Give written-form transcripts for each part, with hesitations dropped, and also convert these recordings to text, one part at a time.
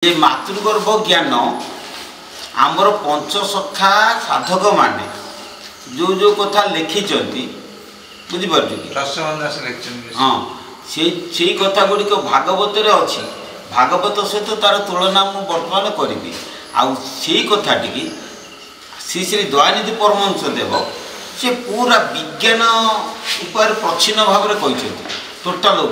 ये मातृगर्भ ज्ञान आमर पंचसखा साधक माने जो जो कथा लिखिं बुझीपार हाँ से कथा गुड़िक भागवत अच्छी भागवत सहित तार तुलना मुझे बर्तमान करी आई कथाटी श्री श्री दयानिधि परमहंस देव से पूरा विज्ञान उपर प्रच्छन्न भाव में कहते टोटाल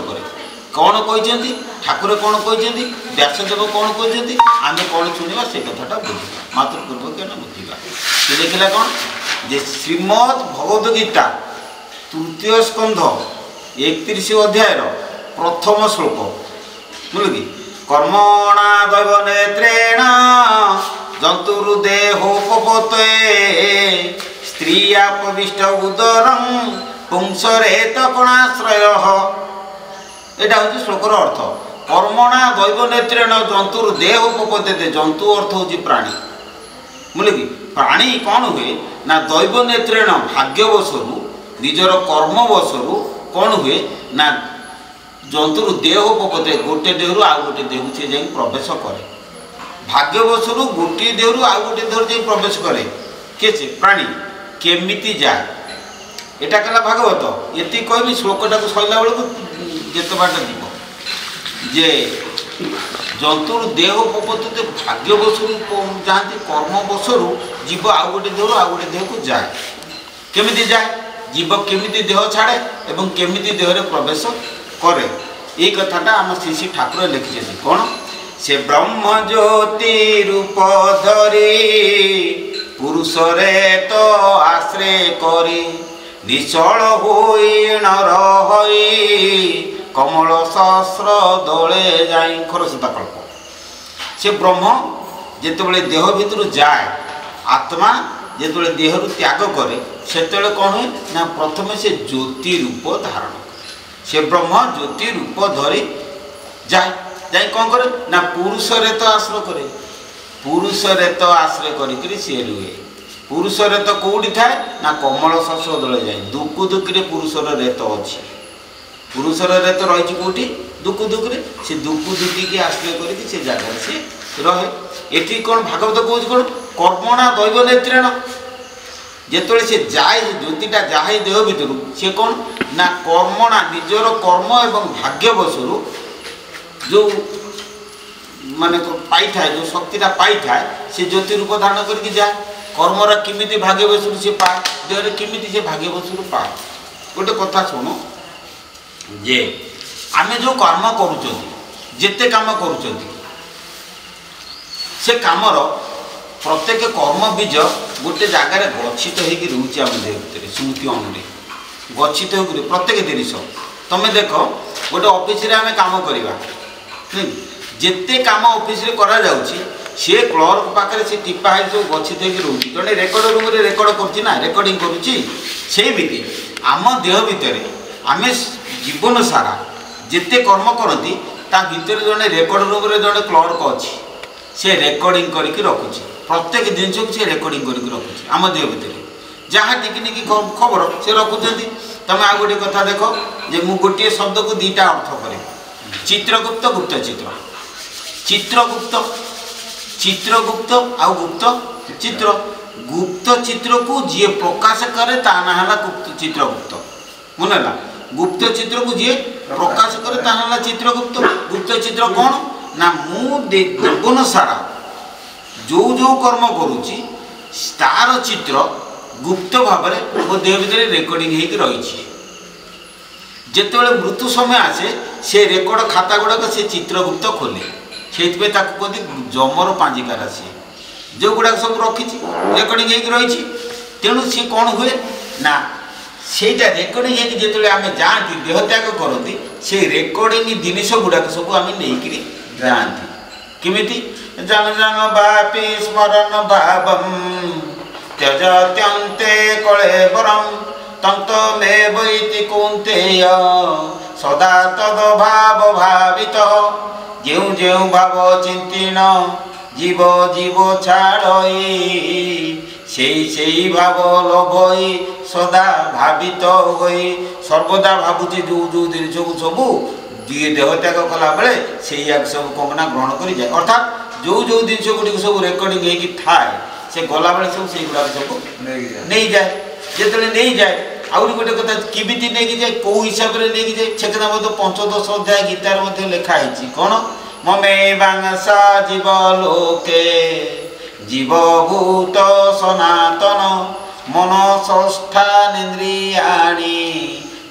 कौन कहते ठाकुर कौन कहते व्यासदेव कौन कहते आम कौन शुणा से कथाटा बुझा मातृगर्भ ज्ञान बुझा से देखला कौन जे श्रीमद् भगवद गीता तृतीय स्कंध 31 अध्याय प्रथम श्लोक बुझल कि कर्मणा दैव नेत्रेण जंतुर्देहोपते स्त्रियापविष्ट उदरं पुंसरेत कणाश्रय यहाँ हूँ श्लोकर अर्थ कर्मणा दैव नेत्रेण जंतुर देह उपपते जंतु अर्थ हूँ प्राणी बुझे कि प्राणी कौन हुए ना दैव नेत्रेण भाग्यवशरू निजर कर्मवशरू कौन हुए ना जंतुर देह उपपते गोटे देहरु आउ गोटे देह से जाए प्रवेश करे भाग्यवशरू गोटे देहरु आउ गोटे देह जाए प्रवेश करे किए प्राणी केमिति जाए यहाँ कहला भागवत ये कहमी श्लोकटा को सैला बेलू जिते बाट जीव जे जंतुर देह उपपते भाग्यवशरू जाती कर्मवशरू जीव आउ गोटे देहरु आउ गोटे देह को जाए केमिति जाए जीव केमिति देह छाड़े एवं केमिति देह प्रवेश करे ये कथाटा आम श्री श्री ठाकुर लिखिं कौन से ब्रह्म ज्योति रूप धरी पुरुष रे तो आश्रय करी निश्चल होई नर होई कमल सहस्र दले जाई खरसता कल्प से ब्रह्म जिते देह भितर जाए आत्मा जिते देह त्याग करे से कौन हुए ना प्रथम से ज्योति रूप धारण से ब्रह्म ज्योति रूप धरी जाए जाए कौन करे ना पुरुष रे तो आश्रय करे पुरुष रे तो आश्रय करी सी रुए पुरुष रेत कौटी थाए ना कमल शश दले जाए दुकु दुखी पुरुष रेत अच्छी पुरुष रेत रही कौटी दुकु दुखी से दुकु दुखी की आश्रय करके से जगह से रहे ये कौन भागवत कौन कौन कर्मणा दैव नेत्रेण जिते से जाए ज्योतिटा जाए देह भितर से कौन ना कर्मणा निजर कर्म एवं भाग्यवशरू जो माने पाई थाए जो शक्तिटा पाई थाए से ज्योति रूप धारण करके जाए कर्मर किमिति भाग्यवशरू से पाए देहरे किमिति से भाग्यवशरू पाए गोटे कथा शुणु जे आमे जो कर्म करुते काम करुँ से कामर प्रत्येक कर्म बीज गोटे जगार गच्छित होगी रोचे आम देह भितर स्मृति अनुरे गच्छित हो प्रत्येक जिनिस तुम देख गोटे ऑफिस आम काम करवा जिते काम ऑफिस करा जाउछि सी क्लर्क पाखे से टिपा है जो गच्छित होगी रोचे जड़े रेकर्ड रूम में रेकर्ड करना रेकर्डिंग करुँची आम देह भितर आम जीवन सारा जिते कर्म करती ता भितर जड़े रेकर्ड रूम में जड़े क्लर्क अच्छी से रेकर्डिंग करके रखुची प्रत्येक जिनस को से रेकर्डिंग करके रखुची आम देह भितर जहाँ टिकी खबर से रखुच्च तुम आ गोटे कथा देख जे मु गोटे शब्द को दीटा अर्थ करे चित्रगुप्त गुप्त चित्र चित्रगुप्त चित्रगुप्त आउ गुप्त चित्र को जी प्रकाश करे ता ना है गुप्त चित्रगुप्त मनला गुप्त चित्र को जी प्रकाश करे ता ना चित्रगुप्त गुप्त चित्र कौन ना मु जीवन सारा जो जो कर्म करुच्ची तार चित्र गुप्त भाव में मो देह भितर रेकर्डिंग हो रही जिते मृत्यु समय आसे से रेकर्ड खाता गुड़ाक से चित्रगुप्त खोले से कहते जमर पांजिका राशि जो गुड़ाक सब रखी रेकर्डिंग हो रही तेणु सी कौन हुए ना सेटा रेकर्डिंग होते आम जाती देह त्याग करती से रेकर्डिंग जिनिस गुड़ाक सब आम नहीं जाती किमिति जन जन बापी स्मरण भावम त्यजत्यन्ते कलेवरम तंत मे वैति कौन्तेय सदा तद भाव भावित जो जो भाव चिंतीन जीव जीव छाड़ई से भाव लभई सदा भावित होई सर्वदा भावुची जो जो जिनिस को सबू ଯିଏ ଦେହ ତ୍ୟାଗ କଲା ବେଲେ ସେଇ ସବୁ କଙ୍ଗନା ଗ୍ରହଣ କରି ଯାଏ। ଅର୍ଥାତ୍ ଯେଉଁ ଯେଉଁ ଜିନିଷ ଗୁଡ଼ିକ ସବୁ ରେକର୍ଡ଼ିଂ ହେଇକି ଥାଏ ସେ ଗଲାବେଳେ ସବୁ ସେଇଗୁଡ଼ାକ ସବୁ ନେଇଯାଏ। ଯେତେବେଳେ ନେଇଯାଏ ଆହୁରି ଗୋଟେ କଥା କେମିତି ନେଇକି ଯାଏ, କେଉଁ ହିସାବରେ ନେଇକି ଯାଏ, ସେ କଥା ମଧ୍ୟ 15 ଅଧ୍ୟାୟ ଗୀତାରେ ମଧ୍ୟ ଲେଖା ହେଇଛି। କ'ଣ ମମେ ବାଂସା ଜୀବ ଲୋକେ ଜୀବଭୂତ ସନାତନ ମନସଂସ୍ଥାନିନ୍ଦ୍ରିୟାଣି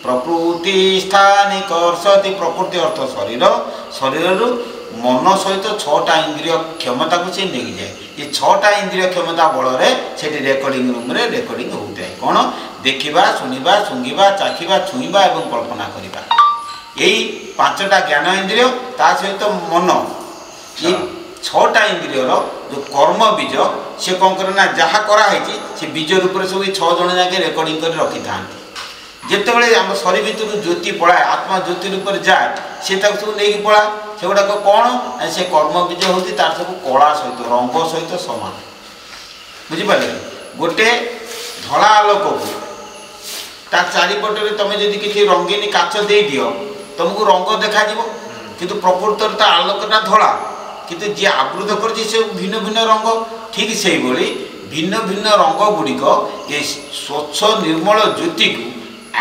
ପ୍ରକୃତି ସ୍ଥାନି କର୍ଷତି। ପ୍ରକୃତି ଅର୍ଥ ଶରୀର, ଶରୀରରୁ ମନ ସହିତ 6ଟା ଇନ୍ଦ୍ରିୟ କ୍ଷମତାକୁ ସେ ନେଇକି ଯାଏ। ଏ 6ଟା ଇନ୍ଦ୍ରିୟ କ୍ଷମତା ବଳରେ ସେଠି ରେକର୍ଡ଼ିଂ ରୁମ୍ରେ ରେକର୍ଡ଼ିଂ ହେଉଥାଏ। କ'ଣ ଦେଖିବା, ଶୁଣିବା, ଶୁଙ୍ଘିବା, ଚାଖିବା, ଛୁଇଁବା ଏବଂ କଳ୍ପନା କରିବା। ଏଇ 5ଟା ଜ୍ଞାନ ଇନ୍ଦ୍ରିୟ ତା ସହିତ ମନ, ଏଇ 6ଟା ଇନ୍ଦ୍ରିୟର ଯେଉଁ କର୍ମ ବୀଜ ସେ କ'ଣ କରେ ନା ଯାହା କରାହେଇଛି ସେ ବୀଜ ରୂପରେ ସବୁ ଏଇ 6 ଜଣ ଯାକେ ରେକର୍ଡ଼ିଂ କରି ରଖିଥାନ୍ତି। ଯେତେବେଳେ ଆମ ଶରୀର ଭିତରୁ ଜ୍ୟୋତି ପଳାଏ, ଆତ୍ମା ଜ୍ୟୋତି ରୂପରେ ଯାଏ, ସେ ତାକୁ ସବୁ ନେଇକି ପଳାଏ। ସେଗୁଡ଼ାକ କ'ଣ ସେ କର୍ମ ବୀଜ ହେଉଛି ତାର ସବୁ କଳା ସହିତ ରଙ୍ଗ ସହିତ ସମାନ। ବୁଝିପାରିଲେ? ଗୋଟେ ଧଳା ଆଲୋକକୁ ତା ଚାରିପଟରେ ତୁମେ ଯଦି କିଛି ରଙ୍ଗୀନ କାଚ ଦେଇଦିଅ ତୁମକୁ ରଙ୍ଗ ଦେଖାଯିବ, କିନ୍ତୁ ପ୍ରକୃତରେ ତା ଆଲୋକଟା ଧଳା, କିନ୍ତୁ ଯିଏ ଆବୃତ କରିଛି ସେ ଭିନ୍ନ ଭିନ୍ନ ରଙ୍ଗ। ଠିକ୍ ସେଇଭଳି ଭିନ୍ନ ଭିନ୍ନ ରଙ୍ଗ ଗୁଡ଼ିକ ଏ ସ୍ୱଚ୍ଛ ନିର୍ମଳ ଜ୍ୟୋତିକୁ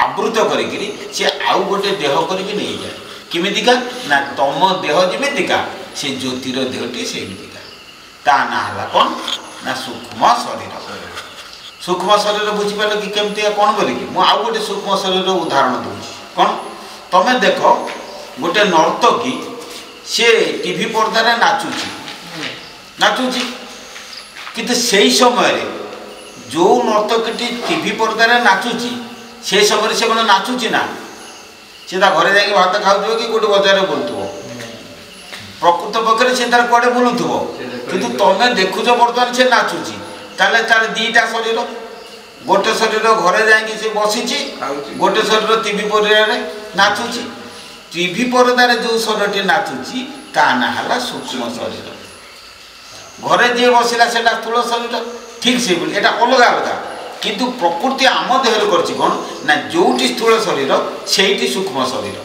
ଆବୃତ କରିକିରି ସେ ଆଉ ଗୋଟେ ଦେହ କରିକି ନେଇଯାଏ। କେମିତିକା ନା ତମ ଦେହ ଯେମିତିକା ସେ ଜ୍ୟୋତିର ଦେହଟି ସେମିତିକା। ତା ନାଁ ହେଲା କ'ଣ ନା ସୂକ୍ଷ୍ମ ଶରୀର। ସୂକ୍ଷ୍ମ ଶରୀର ବୁଝିପାରିଲ କି କେମିତିକା କ'ଣ ବୋଲିକି? ମୁଁ ଆଉ ଗୋଟେ ସୂକ୍ଷ୍ମ ଶରୀରର ଉଦାହରଣ ଦେଉଛି। କ'ଣ ତମେ ଦେଖ ଗୋଟେ ନର୍ତ୍ତକୀ ସେ ଟିଭି ପର୍ଦ୍ଦାରେ ନାଚୁଛି, କିନ୍ତୁ ସେଇ ସମୟରେ ଯେଉଁ ନର୍ତ୍ତକୀଟି ଟିଭି ପର୍ଦ୍ଦାରେ ନାଚୁଛି ସେ ସମୟରେ ସେ କ'ଣ ନାଚୁଛି ନା? ସେ ତା ଘରେ ଯାଇକି ଭାତ ଖାଉଥିବ କି ଗୋଟେ ବଜାରରେ ବୁଲୁଥିବ। ପ୍ରକୃତ ପକ୍ଷରେ ସେ ତାର କୁଆଡ଼େ ବୁଲୁଥିବ, କିନ୍ତୁ ତମେ ଦେଖୁଛ ବର୍ତ୍ତମାନ ସେ ନାଚୁଛି। ତାହେଲେ ତାର 2ଟା ଶରୀର, ଗୋଟେ ଶରୀର ଘରେ ଯାଇକି ସେ ବସିଛି, ଗୋଟେ ଶରୀର ଟିଭି ପର୍ଦ୍ଦାରେ ନାଚୁଛି। ଟିଭି ପର୍ଦ୍ଦାରେ ଯେଉଁ ଶରୀରଟି ନାଚୁଛି ତା ନାଁ ହେଲା ସୂକ୍ଷ୍ମ ଶରୀର। ଘରେ ଯିଏ ବସିଲା ସେଟା ସ୍ଥୂଳ ଶରୀର। ଠିକ୍ ସେଇଭଳି ଏଇଟା ଅଲଗା ଅଲଗା, କିନ୍ତୁ ପ୍ରକୃତି ଆମ ଦେହରେ କରିଛି କ'ଣ ନା ଯେଉଁଠି ସ୍ଥୂଳ ଶରୀର ସେଇଠି ସୂକ୍ଷ୍ମ ଶରୀର।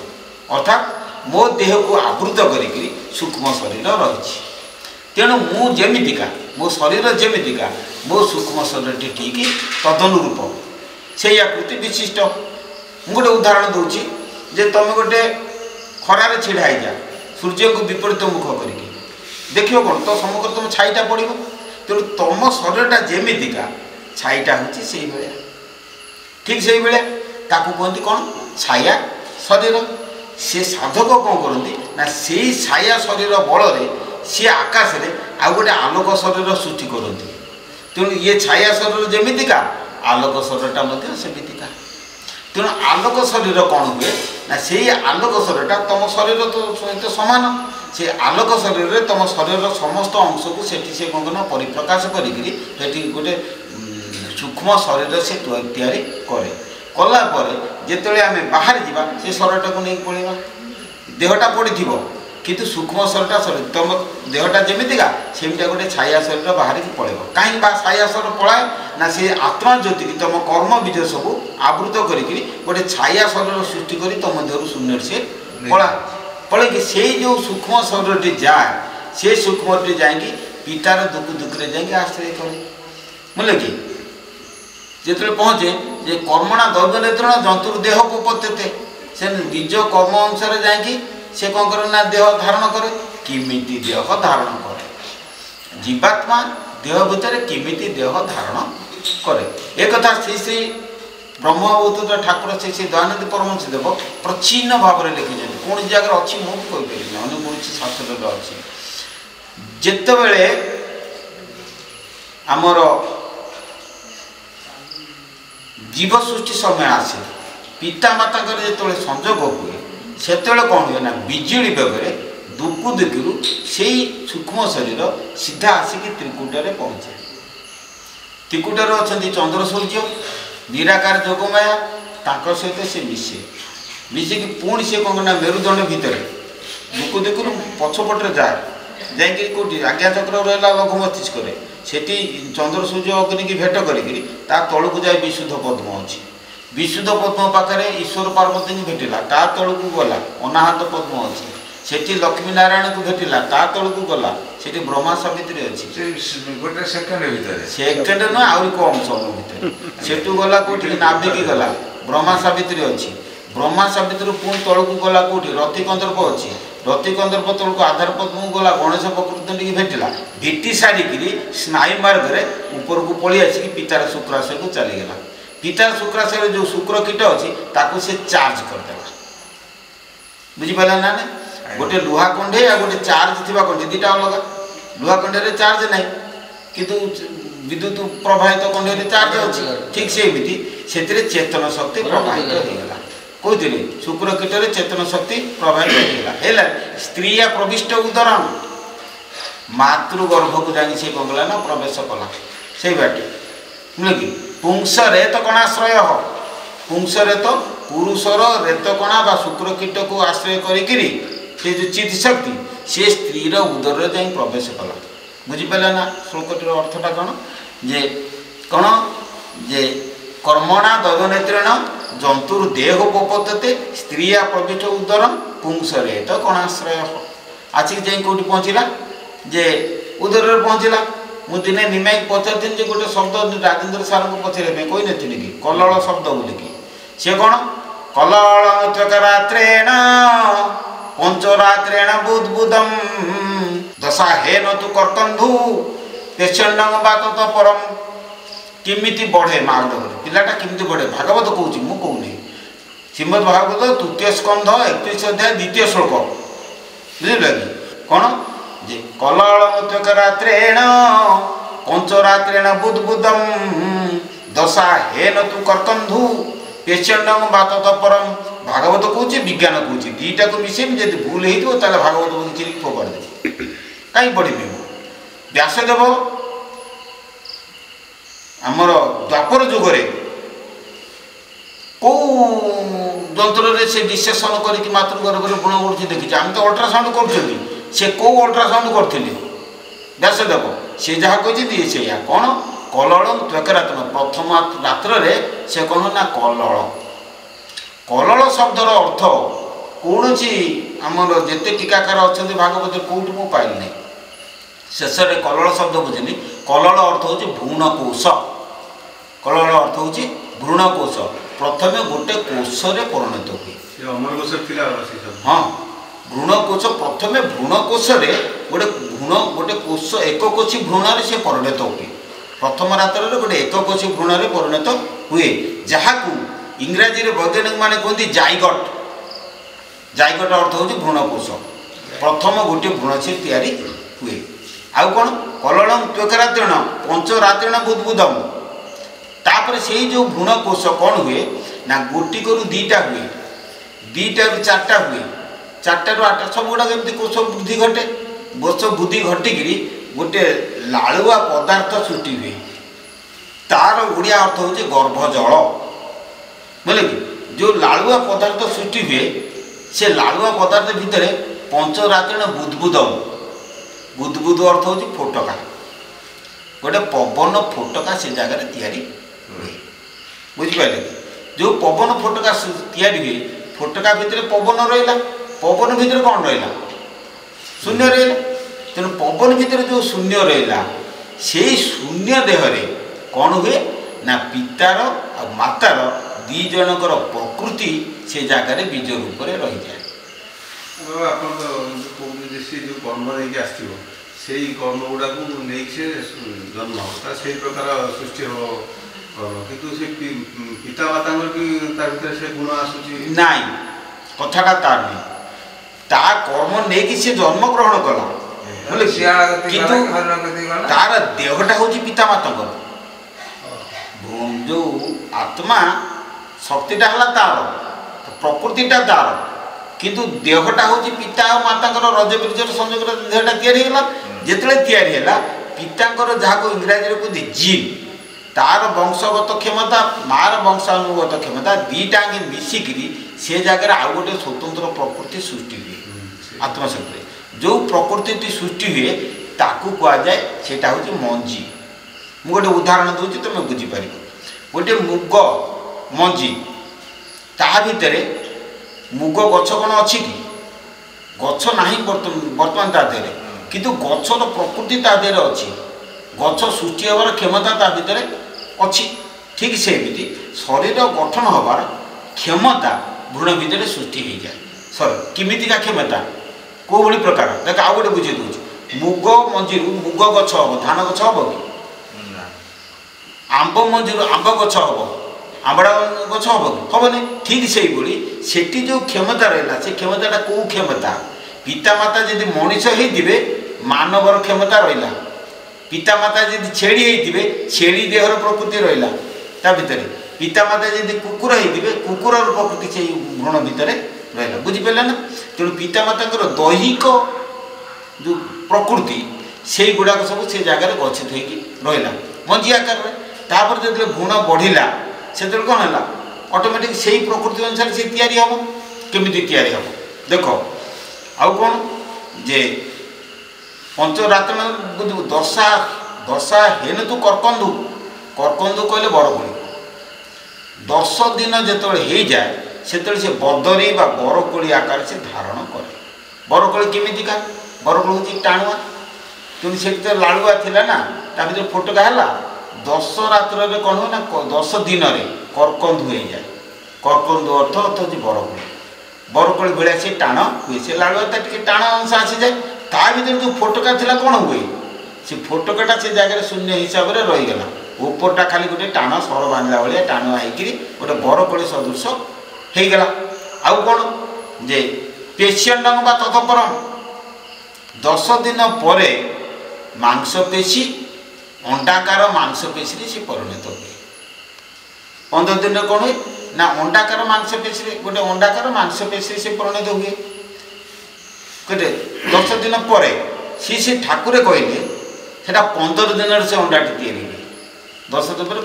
ଅର୍ଥାତ୍ ମୋ ଦେହକୁ ଆବୃତ କରିକି ସୂକ୍ଷ୍ମ ଶରୀର ରହିଛି। ତେଣୁ ମୁଁ ଯେମିତିକା, ମୋ ଶରୀର ଯେମିତିକା, ମୋ ସୂକ୍ଷ୍ମ ଶରୀରଟି ଠିକ୍ ତଦନୁରୂପ ସେଇ ଆକୃତି ବିଶିଷ୍ଟ। ମୁଁ ଗୋଟେ ଉଦାହରଣ ଦେଉଛି ଯେ ତୁମେ ଗୋଟେ ଖରାରେ ଛିଡ଼ା ହେଇଯା ସୂର୍ଯ୍ୟକୁ ବିପରୀତ ମୁଖ କରିକି, ଦେଖିବ କ'ଣ ତ ସମ୍ମୁଖରେ ତୁମ ଛାଇଟା ପଡ଼ିବ। ତେଣୁ ତୁମ ଶରୀରଟା ଯେମିତିକା ଛାଇଟା ହେଉଛି ସେଇଭଳିଆ। ଠିକ୍ ସେଇଭଳିଆ ତାକୁ କୁହନ୍ତି କ'ଣ ଛାୟା ଶରୀର। ସେ ସାଧକ କ'ଣ କରନ୍ତି ନା ସେଇ ଛାୟା ଶରୀର ବଳରେ ସିଏ ଆକାଶରେ ଆଉ ଗୋଟେ ଆଲୋକ ଶରୀର ସୃଷ୍ଟି କରନ୍ତି। ତେଣୁ ଇଏ ଛାୟା ଶରୀର ଯେମିତିକା ଆଲୋକ ଶରୀରଟା ମଧ୍ୟ ସେମିତିକା। ତେଣୁ ଆଲୋକ ଶରୀର କ'ଣ ହୁଏ ନା ସେଇ ଆଲୋକ ଶରୀରଟା ତୁମ ଶରୀର ସହିତ ସମାନ। ସେ ଆଲୋକ ଶରୀରରେ ତୁମ ଶରୀରର ସମସ୍ତ ଅଂଶକୁ ସେଠି ସେ କ'ଣ ନା ପରିପ୍ରକାଶ କରିକିରି ସେଠି ଗୋଟେ ସୂକ୍ଷ୍ମ ଶରୀର ସେ ତିଆରି କରେ। କଲା ପରେ ଯେତେବେଳେ ଆମେ ବାହାରି ଯିବା ସେ ଶରୀରଟାକୁ ନେଇକି ପଳେଇବା। ଦେହଟା ପଡ଼ିଥିବ କିନ୍ତୁ ସୂକ୍ଷ୍ମ ଶରୀରଟା ତୁମ ଦେହଟା ଯେମିତିକା ସେମିତିକା ଗୋଟେ ଛାୟା ଶରୀର ବାହାରିକି ପଳେଇବ। କାହିଁକି ବା ଛାୟା ଶରୀର ପଳାଏ ନା ସେ ଆତ୍ମା ଜ୍ୟୋତିକି ତୁମ କର୍ମ ବୀଜ ସବୁ ଆବୃତ କରିକିରି ଗୋଟେ ଛାୟା ଶରୀର ସୃଷ୍ଟି କରି ତୁମ ଦେହରୁ ଶୂନ୍ୟରେ ସେ ପଳେଇକି ସେଇ ଯେଉଁ ସୂକ୍ଷ୍ମ ଶରୀରଟି ଯାଏ ସେ ସୂକ୍ଷ୍ମଟି ଯାଇକି ପିତାର ଦୁଃଖରେ ଯାଇକି ଆଶ୍ରୟ କରେ। ବୁଝିଲେ କି? ଯେତେବେଳେ ପହଞ୍ଚେ ଯେ କର୍ମଣା ଦୈବ ନେତ୍ରଣ ଜନ୍ତୁର ଦେହକୁ ଉପତେତେ, ସେ ନିଜ କର୍ମ ଅନୁସାରେ ଯାଇକି ସେ କ'ଣ କରେ ନା ଦେହ ଧାରଣ କରେ। କେମିତି ଦେହ ଧାରଣ କରେ? ଜୀବାତ୍ମା ଦେହ ଭିତରେ କେମିତି ଦେହ ଧାରଣ କରେ ଏକଥା ଶ୍ରୀ ଶ୍ରୀ ବ୍ରହ୍ମବୌଦ୍ଧ ଠାକୁର ଶ୍ରୀ ଶ୍ରୀ ଦୟାନନ୍ଦ ପରମହଂସ ଦେବ ପ୍ରଚ୍ଛନ୍ନ ଭାବରେ ଲେଖିଛନ୍ତି। କୌଣସି ଜାଗାରେ ଅଛି ମୁଁ ବି କହିପାରିବିନି, ଅନ୍ୟ କୌଣସି ଶାସ୍ତ୍ରରେ ଅଛି। ଯେତେବେଳେ ଆମର ଜୀବ ସୃଷ୍ଟି ସମୟ ଆସେ, ପିତାମାତାଙ୍କର ଯେତେବେଳେ ସଂଯୋଗ ହୁଏ ସେତେବେଳେ କ'ଣ ହୁଏ ନା ବିଜୁଳି ବେଗରେ ଦୁଃଖରୁ ସେଇ ସୂକ୍ଷ୍ମ ଶରୀର ସିଧା ଆସିକି ତ୍ରିକୁଟରେ ପହଞ୍ଚେ। ତ୍ରିକୁଟରେ ଅଛନ୍ତି ଚନ୍ଦ୍ର ସୂର୍ଯ୍ୟ ନିରାକାର ଯୋଗମାୟା, ତାଙ୍କ ସହିତ ସେ ମିଶିକି ପୁଣି ସେ କ'ଣ ନା ମେରୁଦଣ୍ଡ ଭିତରେ ଦୁଃଖରୁ ପଛପଟରେ ଯାଇକି କେଉଁଠି ଆଜ୍ଞାଚକ୍ର ରହିଲା ଲଘୁ ମସ୍ତିଷ୍କରେ, ସେଠି ଚନ୍ଦ୍ର ସୂର୍ଯ୍ୟ ଅଗ୍ନିକି ଭେଟ କରିକିରି ତା ତଳକୁ ଯାଇ ବିଶୁଦ୍ଧ ପଦ୍ମ ଅଛି। विशुद्ध पद्म पाखे ईश्वर पार्वती की भेटिला ता तल को गला अनाहत पद्म अच्छी सेठी लक्ष्मी नारायण को भेटिला ता तल को गला सेठी ब्रह्मा सावित्री अच्छी गोटे सेकेंड ना आहुरी कम समय भितर सेठू गला कौटी नाभिकी गला ब्रह्मा सावित्री अच्छी ब्रह्मा सावित्री पुणी तल को गला कौटी रति कंदर्प अच्छी रति कंदर्प तल को आधार पद्म को गला गणेश प्रकृति की भेटिला भेटी सारिकी स्नायु मार्ग में ऊपर को पलि आसिक पितार शुक्राशय को चलीगला पितार शुक्राशय जो शुक्र कीट अच्छी ताको से चार्ज करदेला बुझीपारा ना गोटे लुहा कंडे आ गोटे चार्ज थी कंडे दुटा अलग लुहा कंडे चार्ज ना किंतु विद्युत प्रवाहित कंडे चार्ज अच्छी ठीक से चेतन शक्ति प्रवाहित होगा कौन शुक्र कीटर चेतन शक्ति प्रभावित होगा स्त्री या प्रविष्ट उदरण मातृगर्भ को जानी से कौन ना प्रवेश कला से बाटे बुझे कि पुंस रेतकणाश्रय पुंसरे तो पुरुषर रेतकणा बा शुक्र कीट को आश्रय करी से जो चित शक्ति से स्त्रीर उदर जा प्रवेश कला बुझीपारे ना श्लोकटीर अर्थटा कौन जे कौन जे कर्मणा दैवनेत्रेण जंतुर्देहोपपतते स्त्रिया प्रविष्ट उदरम पुंसरे तो कणाश्रय आसिक जाई कौटी पहुँचला जे उदर पहुँचला मु दिने निमाई पचार जे गोटे शब्द राजेन्द्र सार को पचारे कही नी कि कलल शब्द बोलिकी सी कौन कलत्रेण पंचरात्रेण बुद्बुदम दशा हेन तु कर्तंधु पेचंडंग बात परम किमिति बढ़े मागध पिलाटा किमिति बढ़े भागवत कहूँ मु कहूनी श्रीमद भागवत तृतीय स्कंध 31 अध्याय द्वितीय श्लोक बुझे कि कौन जे कलत्रेण पंचरात्रेण बुद्बुदम दशा हेन तु कर्तंधु पेचंडंग बात परम भागवत कहूँ विज्ञान कहूँ दीटा को मिसे जब भूल हो भागवत को चिरी फोपाड़ दे कहीं पढ़ी व्यासदेव आमर द्वापर जुगरे कौ जंत्र से विश्लेषण करके मातृगर्भ में गुण उठी देखी आम तो अल्ट्रासाउंड कर कौ अल्ट्रासाउंड करते व्यासदेव सी जहाँ कही से कौन कलल त्वकरात्म प्रथम रात्र से कौन ना कलल कलल शब्दर अर्थ कौन आमर जिते टीकाकार अच्छा भागवत कौटू मु पाइल नहीं शेष में कलल शब्द बुझेनि कलल अर्थ हूँ भ्रूणकोश कलल अर्थ हूँ भ्रूणकोश प्रथम गोटे कोश परिणत हुए हाँ भ्रूणकोश प्रथम भ्रूणकोश गोटे कोश एककोशी भ्रूण से परिणत हुए प्रथम रात्र गोटे एककोशी भ्रूण परिणत हुए जहाँ इंग्राजी वैज्ञानिक माने कहते जाइगट जाइगट अर्थ हूँ भ्रूणकोश प्रथम गोटे भ्रूण से तैयारी हुए आउ कौन कललम त्वकरात्रेण पंचरात्रेण बुद्बुदम तापर से जो भ्रूणकोश कौन हुए ना गोटी करू दीटा हुए दीटा रु चार्टा हुए चार्टा रु आठटा सब गुड़ा जमी कोश बुद्धि घटे कोश बुद्धि घटिकी गोटे लालुआ पदार्थ सृष्टि हुए तार ओडिया अर्थ हूँ गर्भजल बुझे कि जो लालुआ पदार्थ सृष्टि हुए से लालुआ पदार्थ भितर पंचरात्रेण बुद्बुदम बुद्बुद अर्थ हूँ फोटका गोटे पवन फोटका से जगह तैयारी हुए बुझिपारे जो पवन फोटका तैयारी हुए फोटका भितर पवन रहा पवन भितर कौन रहा शून्य रहा तेणु पवन भितर जो शून्य रहा से शून्य देहरे कौन हुए ना पितार आ मातार दी जनकर प्रकृति से जगह बीज रूप में रही जाए जो कर्म नहीं आसो से कर्म गुड़ा को नहीं से जन्म होता से प्रकार सृष्टि हम किंतु से पिता माता भी भीतर से गुण आसूची नाई कथाटा तार नहीं ता कर्म नहीं से जन्म ग्रहण कला किंतु तार देहटा हूँ पिता माता जो आत्मा शक्तिटा है तार प्रकृतिटा तार किंतु देहटा हूँ पिता और माता रजबीर्जर संयोग देहटा या जिते या पिता जहाँ को इंग्राजी कहते जीन तार वंशगत क्षमता मार वंशानुगत क्षमता दीटा मिसिकी से जगह आउ गोटे स्वतंत्र प्रकृति सृष्टि हुए आत्मशक्ति जो प्रकृति सृष्टि हुए ताकू कहुए सेटा हूँ मंजी मुझे उदाहरण दूसरी तुम बुझीपार गोटे मुग मंजी ता भितर मुग गछ कौन अच्छी कि गछ ना बर्तमान ता देहरे किंतु गछर प्रकृति ता देहरे अच्छी गछ सृष्टि हबार क्षमता ता भितर अच्छी ठीक सेमती शरीर गठन हबार क्षमता भ्रूण भितर सृष्टि हो जाए सर किमितिका क्षमता कौ भली प्रकार देख आउ गोटे बुझे दूसरी मुग मंजी मुग गछ हम धान गछ हम कि आंब मंजी आंब गछ हम आंबड़ा गछ हम कि हेनी ठीक से सेठी जो क्षमता रहा से क्षमता कौ क्षमता पितामाता जदि मनीष होते मानवर क्षमता रहा पितामाता जदि छेड़ी होते छेड़ी देहर प्रकृति रहा ता भितर पितामाता जदि कुकुर होते कुकुर प्रकृति से भ्रूण भितर रहा बुझिपारे ना तेणु पितामाता दैहिक जो प्रकृति से गुड़ाक सब से जगार गच्छित हो रहा मंजी आकार तापर जो भ्रूण बढ़ला से कौन है ऑटोमेटिक से प्रकृति अनुसार से तैयारी हम केमी तैयारी हम देख आउ कौन जे पंचरात्र बुझ दशा दशा हेन तू करकंदु करकंदु कहले बरकोड़ी 10 दिन जो जाए से बदरी बा बरकोड़ी आकार से धारण करे बरकोड़ी केमितिका बरकोड़ी हूँ टाणुआ तेणु से तो लाड़ुआ थिला ना ता भीतर फोटका है 10 रात्र कौन हुए ना 10 दिन में करकंदु हो जाए करकंदु अर्थ अर्थ हूँ बरकोड़ी बरकोड़ी भाया से टाण हुए से लाड़ुआ टे टाण अंश आसी जाए ता भीतर जो फोटका थिला कौन हुए से फोटकाटा से जगह शून्य हिसाब से रहीगला उपरटा खाली गोटे टाण सर बांधला भाया टाणुआ होकर गोटे बरकोड़ी सदृश होगला आउ कौन जे पेशियंडंग बा ततपरम 10 दिन पर मांसपेशी अंडाकार मांसपेशी से परिणत हुए 15 दिन कौन हुए ना अंडाकार मांसपेशी गोटे अंडाकार मांसपेशी से परिणत हुए कटे 10 दिन पर सी ठाकुर कहले से 15 दिन से अंडाटी तैयारी हुए 10 दिन पर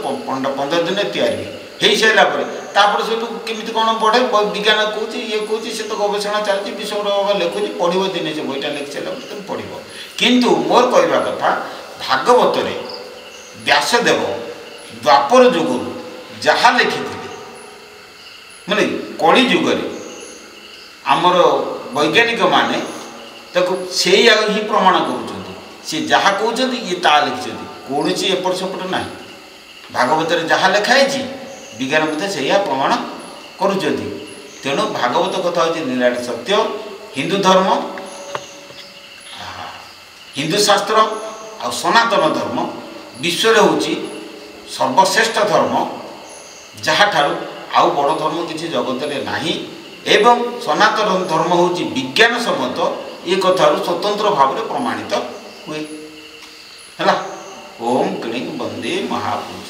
15 दिन तैयारी हो सारापर तापर से केमी कौन पढ़े विज्ञान कौच ये कौच से तो गवेषणा चलती विषय लिखुची पढ़ो दिने से बईटा लिखि सारा तुम पढ़ किंतु मोर कहवा कथा भागवत व्यासदेव द्वापर जुगु जहाँ लिखि माने कली जुगरे आमर वैज्ञानिक माने से ही प्रमाण कर जहाँ कहते ये ता लिखिं कौन एपट सेपट ना भागवत जहाँ लिखाई विज्ञान मत से प्रमाण करुँच तेणु भागवत कथा हूँ निराट सत्य हिंदू धर्म हिंदू शास्त्र आ सनातन धर्म विश्व हूँ सर्वश्रेष्ठ धर्म जहाँ ठारू आउ बड़ धर्म किसी जगत में नाही एवं सनातन धर्म हूँ विज्ञान सम्मत ये कथा स्वतंत्र भाव में प्रमाणित हुए है। ओम क्लीं वंदे महापुरुष।